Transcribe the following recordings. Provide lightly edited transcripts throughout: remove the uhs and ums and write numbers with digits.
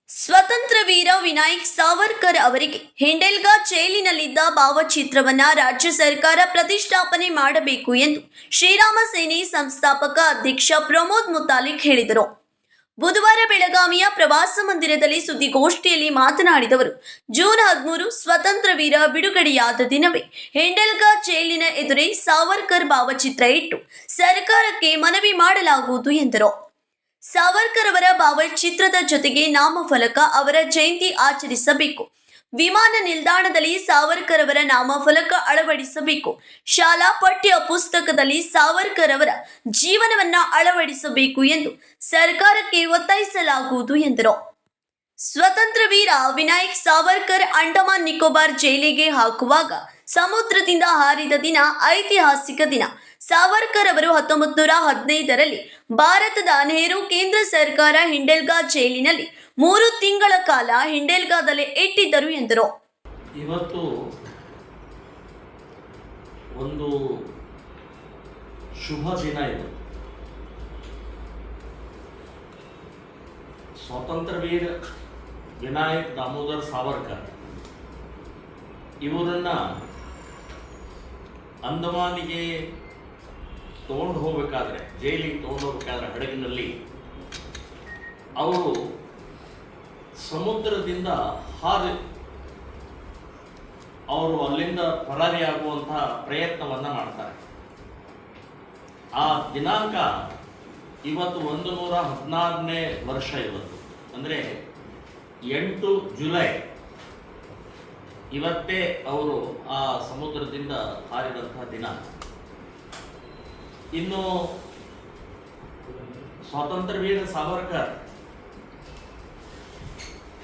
ಸ್ವತಂತ್ರ ವೀರ ವಿನಾಯಕ್ ಸಾವರ್ಕರ್ ಅವರಿಗೆ ಹಿಂಡೆಲ್ಗಾ ಜೈಲಿನಲ್ಲಿದ್ದ ಭಾವಚಿತ್ರವನ್ನ ರಾಜ್ಯ ಸರ್ಕಾರ ಪ್ರತಿಷ್ಠಾಪನೆ ಮಾಡಬೇಕು ಎಂದು ಶ್ರೀರಾಮ ಸೇನೆ ಸಂಸ್ಥಾಪಕ ಅಧ್ಯಕ್ಷ ಪ್ರಮೋದ್ ಮುತಾಲಿಕ್ ಹೇಳಿದರು. ಬುಧವಾರ ಬೆಳಗಾವಿಯ ಪ್ರವಾಸ ಮಂದಿರದಲ್ಲಿ ಸುದ್ದಿಗೋಷ್ಠಿಯಲ್ಲಿ ಮಾತನಾಡಿದವರು, ಜೂನ್ 13 ಸ್ವತಂತ್ರ ವೀರ ಬಿಡುಗಡೆಯಾದ ದಿನವೇ ಹಿಂಡೆಲ್ಗಾ ಜೈಲಿನ ಎದುರೇ ಸಾವರ್ಕರ್ ಭಾವಚಿತ್ರ ಇಟ್ಟು ಸರ್ಕಾರಕ್ಕೆ ಮನವಿ ಮಾಡಲಾಗುವುದು ಎಂದರು. ಸಾವರ್ಕರ್ ಅವರ ಭಾವಚಿತ್ರದ ಜೊತೆಗೆ ನಾಮಫಲಕ, ಅವರ ಜಯಂತಿ ಆಚರಿಸಬೇಕು. ವಿಮಾನ ನಿಲ್ದಾಣದಲ್ಲಿ ಸಾವರ್ಕರ್ ಅವರ ನಾಮಫಲಕ ಅಳವಡಿಸಬೇಕು. ಶಾಲಾ ಪಠ್ಯ ಪುಸ್ತಕದಲ್ಲಿ ಸಾವರ್ಕರ್ ಅವರ ಜೀವನವನ್ನ ಅಳವಡಿಸಬೇಕು ಎಂದು ಸರ್ಕಾರಕ್ಕೆ ಒತ್ತಾಯಿಸಲಾಗುವುದು ಎಂದರು. ಸ್ವತಂತ್ರ ವೀರ ವಿನಾಯಕ್ ಸಾವರ್ಕರ್ ಅಂಡಮಾನ್ ನಿಕೋಬಾರ್ ಜೈಲಿಗೆ ಹಾಕುವಾಗ ಸಮುದ್ರದಿಂದ ಹಾರಿದ ದಿನ ಐತಿಹಾಸಿಕ ದಿನ. ಸಾವರ್ಕರ್ ಅವರು 1915ರಲ್ಲಿ ಭಾರತದ ನೆಹರು ಕೇಂದ್ರ ಸರ್ಕಾರ ಹಿಂಡೆಲ್ಗಾ ಜೈಲಿನಲ್ಲಿ 3 ತಿಂಗಳ ಕಾಲ ಹಿಂಡೆಲ್ಗಾದಲ್ಲೇ ಇಟ್ಟಿದ್ದರು ಎಂದರು. ಇವತ್ತು ಒಂದು ಶುಭ ದಿನ ಇದು. ಸ್ವಾತಂತ್ರ್ಯ ವೀರ ವಿನಾಯಕ್ ದಾಮೋದರ್ ಸಾವರ್ಕರ್ ಇವರನ್ನ ಅಂಡಮಾನಿಗೆ ತಗೊಂಡು ಹೋಗ್ಬೇಕಾದ್ರೆ, ಜೈಲಿಗೆ ತಗೊಂಡು ಹೋಗ್ಬೇಕಾದ್ರೆ ಹಡಗಿನಲ್ಲಿ ಅವರು ಸಮುದ್ರದಿಂದ ಅವರು ಅಲ್ಲಿಂದ ಪರಾರಿಯಾಗುವಂತಹ ಪ್ರಯತ್ನವನ್ನ ಮಾಡ್ತಾರೆ. ಆ ದಿನಾಂಕ ಇವತ್ತು 116ನೇ ವರ್ಷ. ಇವತ್ತು ಅಂದರೆ 8 ಜುಲೈ ಇವತ್ತೇ ಅವರು ಆ ಸಮುದ್ರದಿಂದ ಹಾರಿದಂತಹ ದಿನ. ಇನ್ನು ಸ್ವಾತಂತ್ರ್ಯ ವೀರ ಸಾವರ್ಕರ್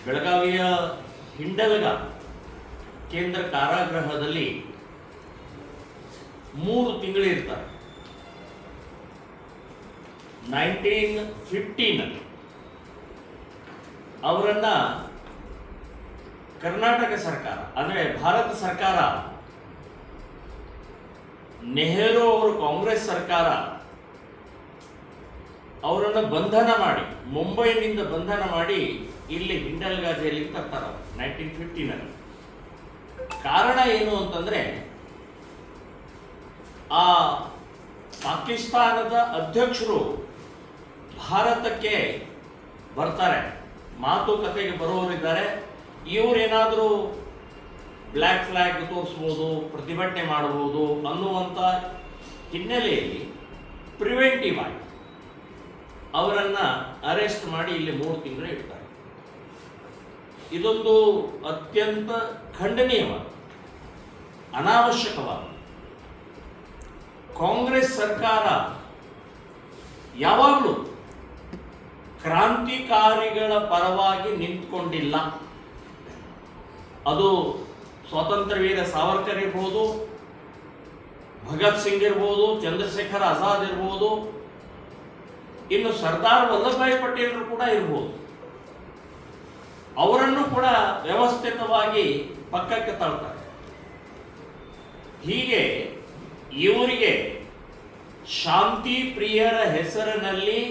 ಬೆಳಗಾವಿಯ ಹಿಂಡೆಲ್ಗಾ ಕೇಂದ್ರ ಕಾರಾಗೃಹದಲ್ಲಿ 3 ತಿಂಗಳು ಇರ್ತಾರೆ. 1915 ಅವರನ್ನ ಕರ್ನಾಟಕ ಸರ್ಕಾರ, ಅಂದರೆ ಭಾರತ ಸರ್ಕಾರ, ನೆಹರು ಅವರು ಕಾಂಗ್ರೆಸ್ ಸರ್ಕಾರ ಅವರನ್ನು ಬಂಧನ ಮಾಡಿ, ಮುಂಬೈನಿಂದ ಬಂಧನ ಮಾಡಿ ಇಲ್ಲಿ ಹಿಂಡೆಲ್ಗಾ ಜೈಲಿಗೆ ತರ್ತಾರೆ 1915ರಲ್ಲಿ. ಕಾರಣ ಏನು ಅಂತಂದ್ರೆ, ಆ ಪಾಕಿಸ್ತಾನದ ಅಧ್ಯಕ್ಷರು ಭಾರತಕ್ಕೆ ಬರ್ತಾರೆ, ಮಾತುಕತೆಗೆ ಬರೋರಿದ್ದಾರೆ. ಇವರೇನಾದರೂ ಬ್ಲ್ಯಾಕ್ ಫ್ಲಾಗ್ ತೋರಿಸ್ಬೋದು, ಪ್ರತಿಭಟನೆ ಮಾಡಬಹುದು ಅನ್ನುವಂಥ ಹಿನ್ನೆಲೆಯಲ್ಲಿ ಪ್ರಿವೆಂಟಿವ್ ಆಗಿ ಅವರನ್ನು ಅರೆಸ್ಟ್ ಮಾಡಿ ಇಲ್ಲಿ 3 ತಿಂಗಳು ಇಡ್ತಾರೆ. ಇದೊಂದು ಅತ್ಯಂತ ಖಂಡನೀಯವಾದ, ಅನಾವಶ್ಯಕವಾದ. ಕಾಂಗ್ರೆಸ್ ಸರ್ಕಾರ ಯಾವಾಗಲೂ ಕ್ರಾಂತಿಕಾರಿಗಳ ಪರವಾಗಿ ನಿಂತ್ಕೊಂಡಿಲ್ಲ. ಅದು ಸ್ವಾತಂತ್ರ್ಯ ವೀರ ಸಾವರ್ಕರ್ ಇರ್ಬೋದು, ಭಗತ್ ಸಿಂಗ್ ಇರ್ಬೋದು, ಚಂದ್ರಶೇಖರ್ ಆಜಾದ್ ಇರ್ಬೋದು, ಇನ್ನು ಸರ್ದಾರ್ ವಲ್ಲಭಭಾಯಿ ಪಟೇಲರು ಕೂಡ ಇರ್ಬೋದು. ಅವರನ್ನು ಕೂಡ ವ್ಯವಸ್ಥಿತವಾಗಿ ಪಕ್ಕಕ್ಕೆ ತಳ್ತಾರೆ. ಹೀಗೆ ಇವರಿಗೆ ಶಾಂತಿ ಪ್ರಿಯರ ಹೆಸರಿನಲ್ಲಿ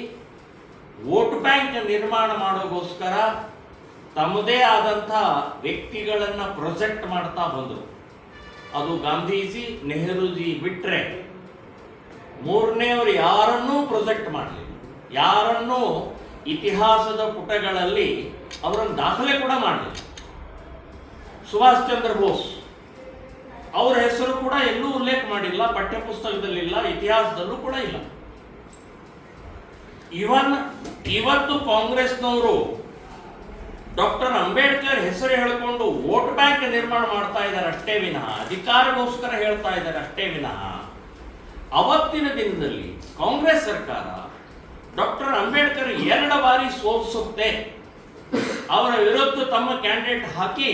ವೋಟ್ ಬ್ಯಾಂಕ್ ನಿರ್ಮಾಣ ಮಾಡೋಗೋಸ್ಕರ ತಮ್ಮದೇ ಆದಂಥ ವ್ಯಕ್ತಿಗಳನ್ನು ಪ್ರೊಜೆಕ್ಟ್ ಮಾಡ್ತಾ ಬಂದರು. ಅದು ಗಾಂಧೀಜಿ, ನೆಹರೂಜಿ ಬಿಟ್ಟರೆ ಮೂರನೇವರು ಯಾರನ್ನೂ ಪ್ರೊಜೆಕ್ಟ್ ಮಾಡಲಿಲ್ಲ. ಯಾರನ್ನೂ ಇತಿಹಾಸದ ಪುಟಗಳಲ್ಲಿ ಅವರನ್ನು ದಾಖಲೆ ಕೂಡ ಮಾಡಲಿಲ್ಲ. ಸುಭಾಷ್ ಚಂದ್ರ ಬೋಸ್ ಅವರ ಹೆಸರು ಕೂಡ ಎಲ್ಲೂ ಉಲ್ಲೇಖ ಮಾಡಿಲ್ಲ, ಪಠ್ಯಪುಸ್ತಕದಲ್ಲಿಲ್ಲ, ಇತಿಹಾಸದಲ್ಲೂ ಕೂಡ ಇಲ್ಲ. ಇವತ್ತು ಕಾಂಗ್ರೆಸ್ನವರು ಡಾಕ್ಟರ್ ಅಂಬೇಡ್ಕರ್ ಹೆಸರು ಹೇಳಿಕೊಂಡು ವೋಟ್ ಬ್ಯಾಂಕ್ ನಿರ್ಮಾಣ ಮಾಡ್ತಾ ಇದ್ದಾರೆ ಅಷ್ಟೇ ವಿನಃ, ಅಧಿಕಾರಗೋಸ್ಕರ ಹೇಳ್ತಾ ಇದ್ದಾರೆ ಅಷ್ಟೇ ವಿನಃ, ಅವತ್ತಿನ ದಿನದಲ್ಲಿ ಕಾಂಗ್ರೆಸ್ ಸರ್ಕಾರ ಡಾಕ್ಟರ್ ಅಂಬೇಡ್ಕರ್ 2 ಬಾರಿ ಸೋಲಿಸುತ್ತೆ. ಅವರ ವಿರುದ್ಧ ತಮ್ಮ ಕ್ಯಾಂಡಿಡೇಟ್ ಹಾಕಿ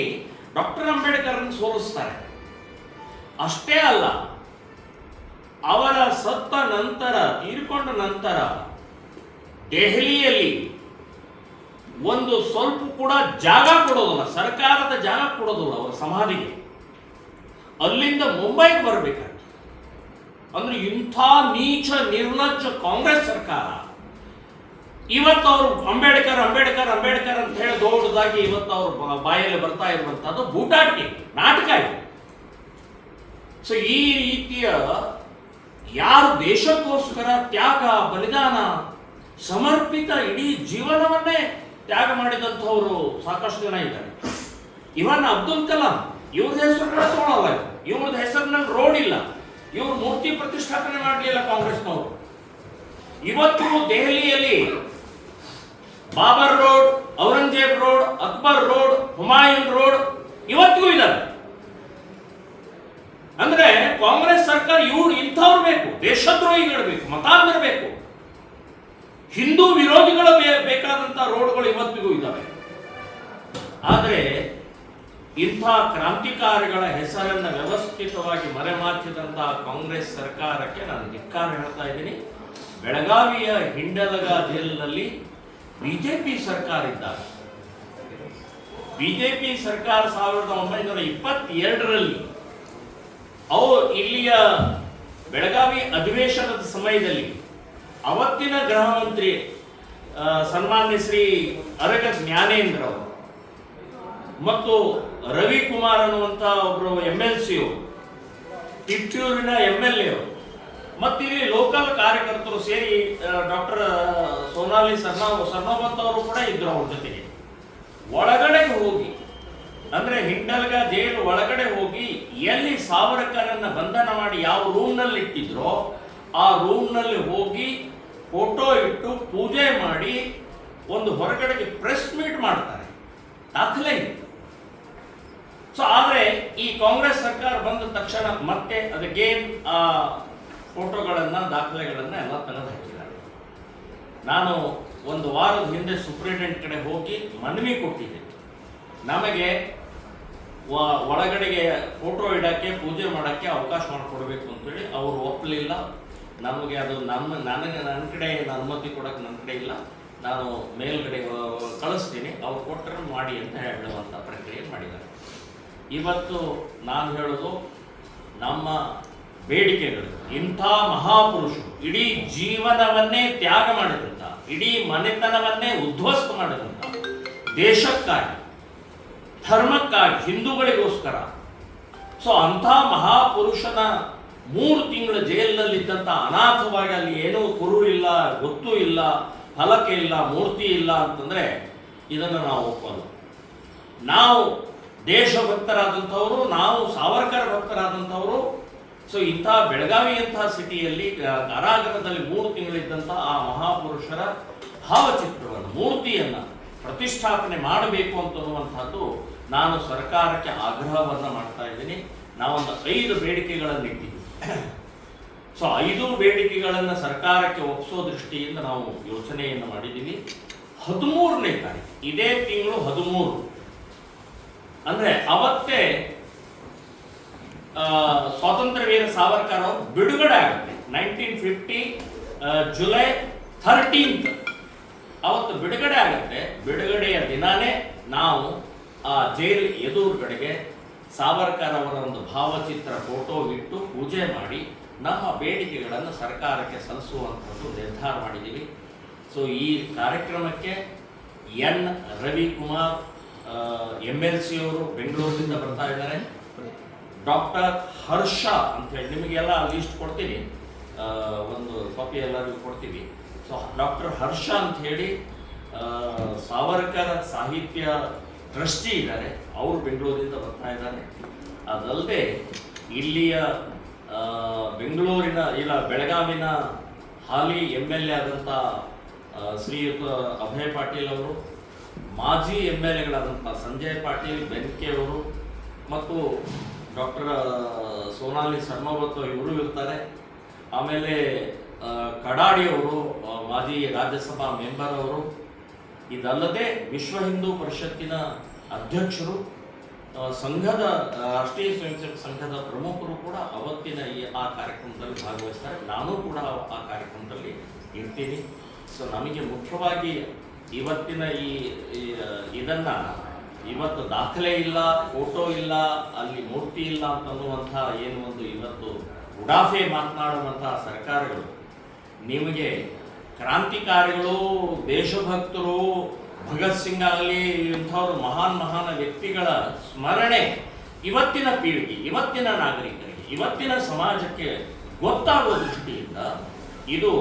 ಡಾಕ್ಟರ್ ಅಂಬೇಡ್ಕರ್ ಅನ್ನು ಸೋಲಿಸ್ತಾರೆ. ಅಷ್ಟೇ ಅಲ್ಲ, ಅವರ ಸತ್ತ ನಂತರ, ತೀರ್ಕೊಂಡ ನಂತರ ದೆಹಲಿಯಲ್ಲಿ ಒಂದು ಸ್ವಲ್ಪ ಕೂಡ ಜಾಗ ಕೊಡೋದಿಲ್ಲ, ಸರ್ಕಾರದ ಜಾಗ ಕೊಡೋದಿಲ್ಲ ಅವರ ಸಮಾಧಿಗೆ. ಅಲ್ಲಿಂದ ಮುಂಬೈಗೆ ಬರಬೇಕಾಗ್ತದೆ. ಅಂದ್ರೆ ಇಂಥ ನೀಚ ನಿರ್ಲಜ್ಜ ಕಾಂಗ್ರೆಸ್ ಸರ್ಕಾರ ಇವತ್ತು ಅವರು ಅಂಬೇಡ್ಕರ್ ಅಂಬೇಡ್ಕರ್ ಅಂಬೇಡ್ಕರ್ ಅಂತ ಹೇಳಿ ದೊಡ್ಡದಾಗಿ ಇವತ್ತು ಅವ್ರ ಬಾಯಲ್ಲಿ ಬರ್ತಾ ಇರುವಂತಹದ್ದು ಬೂಟಾಟಿಕೆ ನಾಟಕ ಇದೆ. ಸೊ ಈ ರೀತಿಯ ಯಾರು ದೇಶಕ್ಕೋಸ್ಕರ ತ್ಯಾಗ ಬಲಿದಾನ ಸಮರ್ಪಿತ ಇಡೀ ಜೀವನವನ್ನೇ ತ್ಯಾಗ ಮಾಡಿದಂಥವರು ಸಾಕಷ್ಟು ಜನ ಇದ್ದಾರೆ. ಇವನ್ ಅಬ್ದುಲ್ ಕಲಾಂ ಇವ್ರದ್ದು ಹೆಸರು ಕೂಡ ತಗೊಳ್ಳಲ್ಲ, ಇವ್ರದ್ದು ಹೆಸರಿನಲ್ಲಿ ರೋಡ್ ಇಲ್ಲ, ಇವ್ರ ಮೂರ್ತಿ ಪ್ರತಿಷ್ಠಾಪನೆ ಮಾಡಲಿಲ್ಲ ಕಾಂಗ್ರೆಸ್ನವರು. ಇವತ್ತು ದೆಹಲಿಯಲ್ಲಿ Babar road, Aurangzeb road, Akbar road, Humayun road ಇವತ್ತಿಗೂ ಇದ್ದಾರೆ. ಅಂದ್ರೆ ಕಾಂಗ್ರೆಸ್ ಸರ್ಕಾರ ಇಂಥವ್ರು ಬೇಕು, ದೇಶದ್ರೋಹಿಗಳು ಬೇಕು, ಮತಾಂಧರು ಬೇಕು, ಹಿಂದೂ ವಿರೋಧಿಗಳು ಬೇಕಾದಂತಹ ರೋಡ್ಗಳು ಇವತ್ತಿಗೂ ಇದ್ದಾವೆ. ಆದರೆ ಇಂಥ ಕ್ರಾಂತಿಕಾರಿಗಳ ಹೆಸರನ್ನು ವ್ಯವಸ್ಥಿತವಾಗಿ ಮರೆಮಾಚಿದಂತಹ ಕಾಂಗ್ರೆಸ್ ಸರ್ಕಾರಕ್ಕೆ ನಾನು ಧಿಕ್ಕಾರ ಹೇಳ್ತಾ ಇದ್ದೀನಿ. ಬೆಳಗಾವಿಯ ಹಿಂಡಲಗ ಜೈಲಿನಲ್ಲಿ ಬಿಜೆಪಿ ಸರ್ಕಾರ ಇದ್ದಾರೆ. ಬಿಜೆಪಿ ಸರ್ಕಾರ 1922ರಲ್ಲಿ ಇಲ್ಲಿಯ ಬೆಳಗಾವಿ ಅಧಿವೇಶನದ ಸಮಯದಲ್ಲಿ ಅವತ್ತಿನ ಗೃಹ ಮಂತ್ರಿ ಸನ್ಮಾನ್ಯ ಶ್ರೀ ಅರಗ ಜ್ಞಾನೇಂದ್ರ ಅವರು ಮತ್ತು ರವಿಕುಮಾರ್ ಅನ್ನುವಂಥ ಒಬ್ಬರು MLC ಅವರು, ತಿಪ್ಟೂರಿನ MLA ಅವರು ಮತ್ತು ಇಲ್ಲಿ ಲೋಕಲ್ ಕಾರ್ಯಕರ್ತರು ಸೇರಿ ಡಾಕ್ಟರ್ ಸೋನಾಲಿ ಸರ್ನೋಬತ್ ಅವರು ಕೂಡ ಇದ್ರು. ಅವ್ರ ಜೊತೆಗೆ ಒಳಗಡೆ ಹೋಗಿ, ಅಂದ್ರೆ ಹಿಂಡಲ್ಗ ಜೈಲು ಒಳಗಡೆ ಹೋಗಿ ಎಲ್ಲಿ ಸಾವರ್ಕರನ್ನ ಬಂಧನ ಮಾಡಿ ಯಾವ ರೂಮ್ನಲ್ಲಿ ಇಟ್ಟಿದ್ರೋ ಆ ರೂಮ್ನಲ್ಲಿ ಹೋಗಿ ಫೋಟೋ ಇಟ್ಟು ಪೂಜೆ ಮಾಡಿ ಒಂದು ಹೊರಗಡೆಗೆ ಪ್ರೆಸ್ ಮೀಟ್ ಮಾಡ್ತಾರೆ, ದಾಖಲೆ ಇದೆ. ಸೊ ಆದರೆ ಈ ಕಾಂಗ್ರೆಸ್ ಸರ್ಕಾರ ಬಂದ ತಕ್ಷಣ ಮತ್ತೆ ಅದಕ್ಕೆ ಆ ಫೋಟೋಗಳನ್ನ ದಾಖಲೆಗಳನ್ನ ಎಲ್ಲ ತೆಗೆದು ಹಾಕಿದ್ದಾರೆ. ನಾನು ಒಂದು ವಾರದ ಹಿಂದೆ ಸುಪ್ರೀಂಟೆಂಡೆಂಟ್ ಕಡೆ ಹೋಗಿ ಮನವಿ ಕೊಟ್ಟಿದ್ದೆ, ನಮಗೆ ಒಳಗಡೆಗೆ ಫೋಟೋ ಇಡಕ್ಕೆ ಪೂಜೆ ಮಾಡೋಕ್ಕೆ ಅವಕಾಶ ಮಾಡಿಕೊಡ್ಬೇಕು ಅಂತೇಳಿ. ಅವರು ಒಪ್ಪಲಿಲ್ಲ. ನಮಗೆ ಅದು ನನ್ನ ಕಡೆ ಅನುಮತಿ ಕೊಡೋಕೆ ನನ್ನ ಕಡೆ ಇಲ್ಲ, ನಾನು ಮೇಲ್ಗಡೆ ಕಳಿಸ್ತೀನಿ, ಅವ್ರು ಕೊಟ್ಟರೆ ಮಾಡಿ ಅಂತ ಹೇಳುವಂಥ ಪ್ರಕ್ರಿಯೆ ಮಾಡಿದ್ದಾರೆ. ಇವತ್ತು ನಾನು ಹೇಳೋದು ನಮ್ಮ ಬೇಡಿಕೆಗಳು, ಇಂಥ ಮಹಾಪುರುಷರು ಇಡೀ ಜೀವನವನ್ನೇ ತ್ಯಾಗ ಮಾಡಿದಂಥ, ಇಡೀ ಮನೆತನವನ್ನೇ ಉದ್ಧ್ವಸ್ತ ಮಾಡಿದಂಥ, ದೇಶಕ್ಕಾಗಿ ಧರ್ಮಕ್ಕಾಗಿ ಹಿಂದೂಗಳಿಗೋಸ್ಕರ. ಸೊ ಅಂಥ ಮಹಾಪುರುಷನ 3 ತಿಂಗಳ ಜೈಲಿನಲ್ಲಿದ್ದಂಥ ಅನಾಥವಾಗಿ ಅಲ್ಲಿ ಏನೂ ಕುರು ಇಲ್ಲ, ಗೊತ್ತೂ ಇಲ್ಲ, ಫಲಕೆ ಇಲ್ಲ, ಮೂರ್ತಿ ಇಲ್ಲ ಅಂತಂದರೆ ಇದನ್ನು ನಾವು ಒಪ್ಪಲ್ಲ. ನಾವು ದೇಶಭಕ್ತರಾದಂಥವರು, ನಾವು ಸಾವರ್ಕರ್ ಭಕ್ತರಾದಂಥವರು. ಸೊ ಇಂಥ ಬೆಳಗಾವಿಯಂತಹ ಸಿಟಿಯಲ್ಲಿ ಕಾರಾಗೃಹದಲ್ಲಿ 3 ತಿಂಗಳಿದ್ದಂಥ ಆ ಮಹಾಪುರುಷರ ಭಾವಚಿತ್ರವನ್ನು, ಮೂರ್ತಿಯನ್ನು ಪ್ರತಿಷ್ಠಾಪನೆ ಮಾಡಬೇಕು ಅಂತನ್ನುವಂಥದ್ದು ನಾನು ಸರ್ಕಾರಕ್ಕೆ ಆಗ್ರಹವನ್ನು ಮಾಡ್ತಾ ಇದ್ದೀನಿ. ನಾವೊಂದು 5 ಬೇಡಿಕೆಗಳನ್ನು ಇಟ್ಟಿದ್ದೀವಿ. ಸೊ 5 ಬೇಡಿಕೆಗಳನ್ನು ಸರ್ಕಾರಕ್ಕೆ ಒಪ್ಪಿಸೋ ದೃಷ್ಟಿಯಿಂದ ನಾವು ಯೋಚನೆಯನ್ನು ಮಾಡಿದ್ದೀವಿ. 13ನೇ ತಾರೀಕು ಇದೇ ತಿಂಗಳು 13 ಅಂದರೆ ಅವತ್ತೇ ಸ್ವಾತಂತ್ರ್ಯ ವೀರ ಸಾವರ್ಕರ್ ಅವರು ಬಿಡುಗಡೆ ಆಗುತ್ತೆ. 1950 ಜುಲೈ 13 ಅವತ್ತು ಬಿಡುಗಡೆ ಆಗುತ್ತೆ. ಬಿಡುಗಡೆಯ ದಿನಾನೇ ನಾವು ಆ ಜೈಲ್ ಎದುರುಗಡೆಗೆ ಸಾವರ್ಕರ್ ಅವರ ಒಂದು ಭಾವಚಿತ್ರ ಫೋಟೋ ಇಟ್ಟು ಪೂಜೆ ಮಾಡಿ ನಮ್ಮ ಬೇಡಿಕೆಗಳನ್ನು ಸರ್ಕಾರಕ್ಕೆ ಸಲ್ಲಿಸುವಂಥದ್ದು ನಿರ್ಧಾರ ಮಾಡಿದ್ದೀವಿ. ಸೊ ಈ ಕಾರ್ಯಕ್ರಮಕ್ಕೆ ಎನ್ ರವಿಕುಮಾರ್ MLC ಅವರು ಬೆಂಗಳೂರಿನಿಂದ ಬರ್ತಾ ಇದ್ದಾರೆ. ಡಾಕ್ಟರ್ ಹರ್ಷ ಅಂತೇಳಿ ನಿಮಗೆಲ್ಲ ಲಿಸ್ಟ್ ಕೊಡ್ತೀನಿ, ಒಂದು ಕಾಪಿ ಎಲ್ಲರಿಗೂ ಕೊಡ್ತೀವಿ. ಸೊ ಡಾಕ್ಟರ್ ಹರ್ಷ ಅಂತ ಹೇಳಿ ಸಾವರ್ಕರ್ ಸಾಹಿತ್ಯ ಟ್ರಸ್ಟಿ ಇದ್ದಾರೆ, ಅವರು ಬೆಂಗಳೂರಿನಿಂದ ಬರ್ತಾ ಇದ್ದಾರೆ. ಅದಲ್ಲದೆ ಇಲ್ಲಿಯ ಬೆಳಗಾವಿನ ಹಾಲಿ MLA ಆದಂಥ ಶ್ರೀಯುತ ಅಭಯ್ ಪಾಟೀಲ್ ಅವರು, ಮಾಜಿ MLAಗಳಾದಂಥ ಸಂಜಯ್ ಪಾಟೀಲ್ ಬೆನ್ಕೆ ಅವರು ಮತ್ತು ಡಾಕ್ಟರ್ ಸೋನಾಲಿ ಸರ್ನೋಬತ್ ಇವರು ಇರ್ತಾರೆ. ಆಮೇಲೆ ಕಡಾಡಿ ಅವರು ಮಾಜಿ ರಾಜ್ಯಸಭಾ ಮೆಂಬರ್ ಅವರು. ಇದಲ್ಲದೆ ವಿಶ್ವ ಹಿಂದೂ ಪರಿಷತ್ತಿನ ಅಧ್ಯಕ್ಷರು, ಸಂಘದ ರಾಷ್ಟ್ರೀಯ ಸ್ವಯಂ ಸೇವಕ ಸಂಘದ ಪ್ರಮುಖರು ಕೂಡ ಅವತ್ತಿನ ಆ ಕಾರ್ಯಕ್ರಮದಲ್ಲಿ ಭಾಗವಹಿಸ್ತಾರೆ. ನಾನು ಕೂಡ ಆ ಕಾರ್ಯಕ್ರಮದಲ್ಲಿ ಇರ್ತೀನಿ. ಸೊ ನಮಗೆ ಮುಖ್ಯವಾಗಿ ಇವತ್ತಿನ ಇವತ್ತು ದಾಖಲೆ ಇಲ್ಲ, ಫೋಟೋ ಇಲ್ಲ, ಅಲ್ಲಿ ಮೂರ್ತಿ ಇಲ್ಲ ಅಂತನ್ನುವಂಥ ಏನು ಒಂದು ಇವತ್ತು ಉಡಾಫೆ ಮಾತನಾಡುವಂತಹ ಸರ್ಕಾರಗಳು ನಿಮಗೆ ಕ್ರಾಂತಿಕಾರಿಗಳು, ದೇಶಭಕ್ತರು, ಭಗತ್ ಸಿಂಗ್ ಆಗಲಿ ಇಂಥವ್ರು ಮಹಾನ್ ವ್ಯಕ್ತಿಗಳ ಸ್ಮರಣೆ ಇವತ್ತಿನ ಪೀಳಿಗೆ, ಇವತ್ತಿನ ನಾಗರಿಕರಿಗೆ, ಇವತ್ತಿನ ಸಮಾಜಕ್ಕೆ ಗೊತ್ತಾಗುವ ದೃಷ್ಟಿಯಿಂದ ಇದು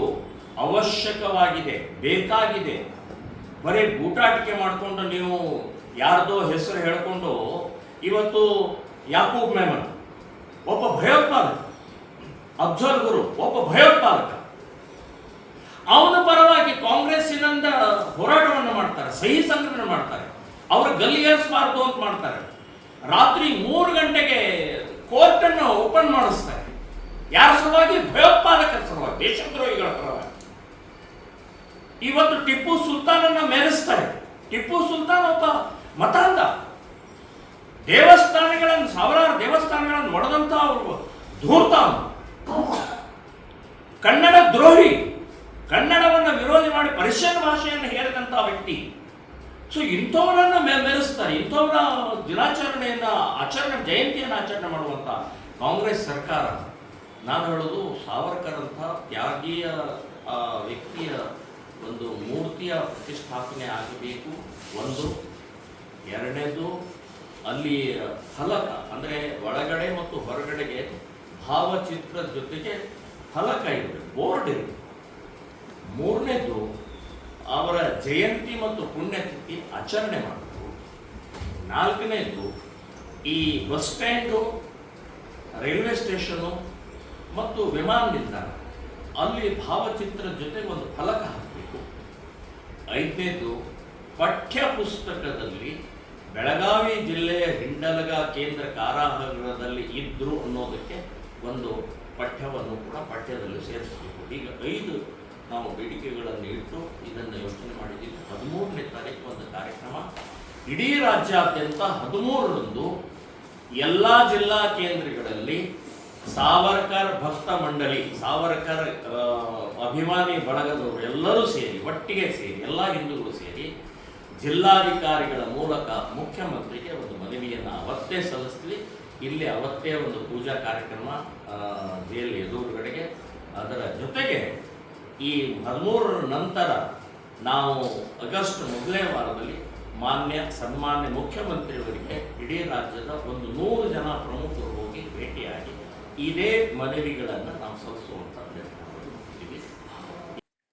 ಅವಶ್ಯಕವಾಗಿದೆ, ಬೇಕಾಗಿದೆ. ಬರೀ ಬೂಟಾಟಿಕೆ ಮಾಡಿಕೊಂಡು ನೀವು ಯಾರ್ದೋ ಹೆಸರು ಹೇಳಿಕೊಂಡು ಇವತ್ತು ಯಾಕೂಬ್ ಮೆಮನ್ ಒಬ್ಬ ಭಯೋತ್ಪಾದಕ, ಅಫ್ಜಲ್ ಗುರು ಒಬ್ಬ ಭಯೋತ್ಪಾದಕ, ಅವನ ಪರವಾಗಿ ಕಾಂಗ್ರೆಸ್ಸಿನಿಂದ ಹೋರಾಟವನ್ನು ಮಾಡ್ತಾರೆ, ಸಹಿ ಸಂಗ್ರಹಣೆ ಮಾಡ್ತಾರೆ, ಅವ್ರ ಗಲ್ಲಿಗೇರಿಸಬಾರ್ದು ಅಂತ ಮಾಡ್ತಾರೆ. ರಾತ್ರಿ 3 ಗಂಟೆಗೆ ಕೋರ್ಟನ್ನು ಓಪನ್ ಮಾಡಿಸ್ತಾರೆ. ಯಾರ ಸಲುವಾಗಿ? ಭಯೋತ್ಪಾದಕರ ಸಲುವಾಗಿ, ದೇಶದ್ರೋಹಿಗಳ ಪರವಾಗಿ. ಇವತ್ತು ಟಿಪ್ಪು ಸುಲ್ತಾನನ್ನ ಮೆರೆಸ್ತಾರೆ. ಟಿಪ್ಪು ಸುಲ್ತಾನ್ ಒಬ್ಬ ಮತಾಂಧ, ದೇವಸ್ಥಾನಗಳನ್ನು, ಸಾವಿರಾರು ದೇವಸ್ಥಾನಗಳನ್ನು ಒಡೆದಂತ ಅವರು ಧೂರ್ತ, ಕನ್ನಡ ದ್ರೋಹಿ, ಕನ್ನಡವನ್ನು ವಿರೋಧಿ ಮಾಡಿ ಪರ್ಷಿಯನ್ ಭಾಷೆಯನ್ನು ಹೇರಿದಂತ ವ್ಯಕ್ತಿ. ಸೊ ಇಂಥವರನ್ನ ಮೆರೆಸ್ತಾರೆ. ಇಂಥವರ ದಿನಾಚರಣೆಯನ್ನ ಜಯಂತಿಯನ್ನು ಆಚರಣೆ ಮಾಡುವಂತ ಕಾಂಗ್ರೆಸ್ ಸರ್ಕಾರ, ನಾನು ಹೇಳೋದು ಸಾವರ್ಕರ್ ಅಂತ ತ್ಯಾಗೀಯ ವ್ಯಕ್ತಿಯ ಒಂದು ಮೂರ್ತಿಯ ಪ್ರತಿಷ್ಠಾಪನೆ ಆಗಬೇಕು. ಒಂದು. ಎರಡನೇದು, ಅಲ್ಲಿ ಫಲಕ ಅಂದರೆ ಒಳಗಡೆ ಮತ್ತು ಹೊರಗಡೆಗೆ ಭಾವಚಿತ್ರದ ಜೊತೆಗೆ ಫಲಕ ಇರಬೇಕು, ಬೋರ್ಡ್ ಇರಬೇಕು. ಮೂರನೇದು, ಅವರ ಜಯಂತಿ ಮತ್ತು ಪುಣ್ಯತಿಥಿ ಆಚರಣೆ ಮಾಡಬೇಕು. ನಾಲ್ಕನೇದು, ಈ ಬಸ್ ಸ್ಟ್ಯಾಂಡು, ರೈಲ್ವೆ ಸ್ಟೇಷನು ಮತ್ತು ವಿಮಾನ ನಿಲ್ದಾಣ ಅಲ್ಲಿ ಭಾವಚಿತ್ರದ ಜೊತೆಗೆ ಒಂದು ಫಲಕ ಹಾಕಬೇಕು. ಐದನೇದು, ಪಠ್ಯ ಪುಸ್ತಕದಲ್ಲಿ ಬೆಳಗಾವಿ ಜಿಲ್ಲೆಯ ಹಿಂಡಲಗ ಕೇಂದ್ರ ಕಾರಾಗೃಹದಲ್ಲಿ ಇದ್ರು ಅನ್ನೋದಕ್ಕೆ ಒಂದು ಪಠ್ಯವನ್ನು ಕೂಡ ಪಠ್ಯದಲ್ಲಿ ಸೇರಿಸಬೇಕು. ಈಗ 5 ನಾವು ಬೇಡಿಕೆಗಳನ್ನು ಇಟ್ಟು ಇದನ್ನು ಯೋಚನೆ ಮಾಡಿದ್ದೀವಿ. 13ನೇ ತಾರೀಕು ಒಂದು ಕಾರ್ಯಕ್ರಮ, ಇಡೀ ರಾಜ್ಯಾದ್ಯಂತ 13ರಂದು ಎಲ್ಲ ಜಿಲ್ಲಾ ಕೇಂದ್ರಗಳಲ್ಲಿ ಸಾವರ್ಕರ್ ಭಕ್ತ ಮಂಡಳಿ, ಸಾವರ್ಕರ್ ಅಭಿಮಾನಿ ಬಳಗದವರು ಎಲ್ಲರೂ ಸೇರಿ, ಒಟ್ಟಿಗೆ ಸೇರಿ, ಎಲ್ಲ ಹಿಂದೂಗಳು ಸೇರಿ ಜಿಲ್ಲಾಧಿಕಾರಿಗಳ ಮೂಲಕ ಮುಖ್ಯಮಂತ್ರಿಗೆ ಒಂದು ಮನವಿಯನ್ನು ಅವತ್ತೇ ಸಲ್ಲಿಸ್ತೀವಿ. ಇಲ್ಲಿ ಅವತ್ತೇ ಒಂದು ಪೂಜಾ ಕಾರ್ಯಕ್ರಮ ಜೈಲು ಎದುರುಗಡೆಗೆ. ಅದರ ಜೊತೆಗೆ ಈ 13ರ ನಂತರ ನಾವು ಆಗಸ್ಟ್ ಮೊದಲನೇ ವಾರದಲ್ಲಿ ಸನ್ಮಾನ್ಯ ಮುಖ್ಯಮಂತ್ರಿಯವರಿಗೆ ಇಡೀ ರಾಜ್ಯದ ಒಂದು 100 ಜನ ಪ್ರಮುಖರು ಹೋಗಿ ಭೇಟಿಯಾಗಿ ಇದೇ ಮನವಿಗಳನ್ನು ನಾವು ಸಲ್ಲಿಸುವಂತ ನಿರ್ಧಾರ ಮಾಡಿದ್ದೀವಿ.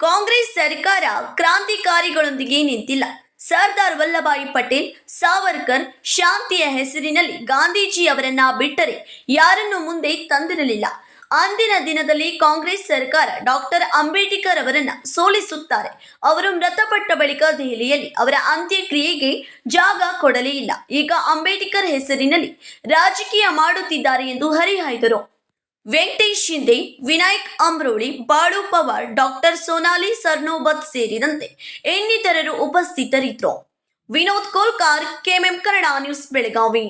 ಕಾಂಗ್ರೆಸ್ ಸರ್ಕಾರ ಕ್ರಾಂತಿಕಾರಿಗಳೊಂದಿಗೆ ನಿಂತಿಲ್ಲ. ಸರ್ದಾರ್ ವಲ್ಲಭಾಯಿ ಪಟೇಲ್, ಸಾವರ್ಕರ್, ಶಾಂತಿಯ ಹೆಸರಿನಲ್ಲಿ ಗಾಂಧೀಜಿ ಅವರನ್ನ ಬಿಟ್ಟರೆ ಯಾರನ್ನು ಮುಂದೆ ತಂದಿರಲಿಲ್ಲ. ಅಂದಿನ ದಿನದಲ್ಲಿ ಕಾಂಗ್ರೆಸ್ ಸರ್ಕಾರ ಡಾಕ್ಟರ್ ಅಂಬೇಡ್ಕರ್ ಅವರನ್ನ ಸೋಲಿಸುತ್ತಾರೆ. ಅವರು ಮೃತಪಟ್ಟ ಬಳಿಕ ದೆಹಲಿಯಲ್ಲಿ ಅವರ ಅಂತ್ಯಕ್ರಿಯೆಗೆ ಜಾಗ ಕೊಡಲೇ ಇಲ್ಲ. ಈಗ ಅಂಬೇಡ್ಕರ್ ಹೆಸರಿನಲ್ಲಿ ರಾಜಕೀಯ ಮಾಡುತ್ತಿದ್ದಾರೆ ಎಂದು ಹರಿಹಾಯ್ದರು. ವೆಂಕಟೇಶ್ ಶಿಂದೆ, ವಿನಾಯಕ್ ಅಂಬ್ರೋಳಿ, ಬಾಳು ಪವಾರ್, ಡಾಕ್ಟರ್ ಸೋನಾಲಿ ಸರ್ನೋಬತ್ ಸೇರಿದಂತೆ ಇನ್ನಿತರರು ಉಪಸ್ಥಿತರಿದ್ದರು. Vinod Kolkar, KMM Kannada news, Belagavi.